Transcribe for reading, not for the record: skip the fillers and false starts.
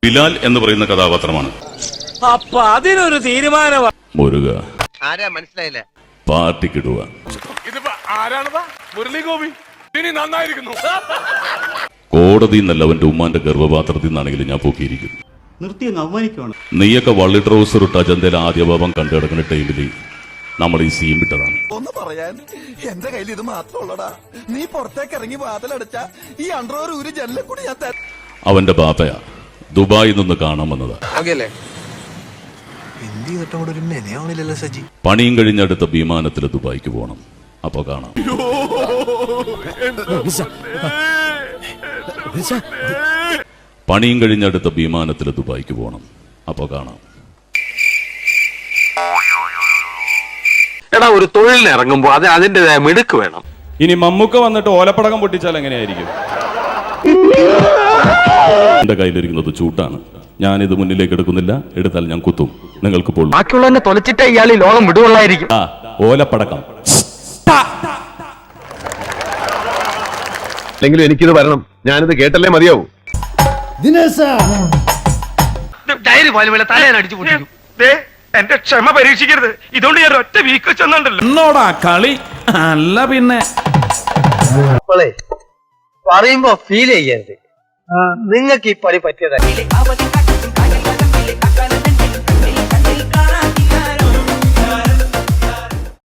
ബിലാൽ എന്ന് പറയുന്ന കഥാപാത്രമാണ്. അപ്പൊ അതിനൊരു തീരുമാനമാണ്. മുരുക ആരാ മനസ്സിലായില്ല. പാർട്ടിക്കിടുക. ഇതിപ്പോ ആരാണതാ? മുരളി ഗോപി. ഇനി നന്നായിരിക്കുന്നു. കോടതി എന്നല്ല, അവന്റെ ഉമ്മാന്റെ ഗർഭപാത്രത്തിൽ നിന്നാണെങ്കിലും ഞാൻ പൊക്കിയിരിക്കുന്നു. നിർത്തി അങ്ങ് അവമാനിക്കുവാണ്. നീയൊക്കെ വള്ളി ട്രൗസർ ഇട്ട അജന്തയിൽ ആദ്യ ഭാവം കണ്ടു കിടക്കുന്ന ടൈമിൽ നമ്മൾ ഈ സീൻ വിട്ടതാണ്. ഒന്ന് പറയാൻ എന്റെ കയ്യിൽ ഇത് മാത്രമുള്ളടാ. നീ പുറത്തേക്ക് ഇറങ്ങി വാതിലടച്ച ഈ അണ്ടർവെയർ ഒരു ജനലിൽ കൂടി ഞാൻ അവന്റെ ബാപ്പയാ ദുബായിൽ നിന്ന് കാണാൻ വന്നതാ. പണിയും കഴിഞ്ഞടുത്ത വിമാനത്തിൽ ദുബായിക്ക് പോകണം. അപ്പൊ കാണാം. പണിയും കഴിഞ്ഞടുത്ത വിമാനത്തിൽ ദുബായിക്ക് പോകണം. അപ്പൊ കാണാം. എടാ, ഒരു തൊഴിലിന് ഇറങ്ങുമ്പോ അതിന്റേതായ മിടുക്ക് വേണം. ഇനി മമ്മൂക്ക വന്നിട്ട് ഓലപ്പടക്കം പൊട്ടിച്ചാൽ എങ്ങനെയായിരിക്കും? എന്റെ കയ്യിലിരിക്കുന്നത് ചൂട്ടാണ്. ഞാനിത് മുന്നിലേക്ക് എടുക്കുന്നില്ല. എടുത്താൽ ഞാൻ കുത്തും. നിങ്ങൾക്ക് പൊള്ളും. ബാക്കിയുള്ളവനെ തൊലച്ചിട്ട് ഇയാൾ ഈ ലോകം വിടുകൊള്ളായിരിക്കും. ഓലപ്പടക്കം. അല്ലെങ്കിലും എനിക്കിത് വരണം. ഞാനിത് കേട്ടല്ലേ മതിയാവൂ. എന്റെ ക്ഷമ പരീക്ഷിക്കരുത്. ഇതുകൊണ്ട് ഞാൻ ഒറ്റ വീക്ക് ചെന്നുണ്ടല്ലോ. എന്നോടാ കളി അല്ല പിന്നെ. പറയുമ്പോ ഫീൽ ചെയ്യരുത്. നിങ്ങൾക്ക് ഈ പണി പറ്റിയതല്ല.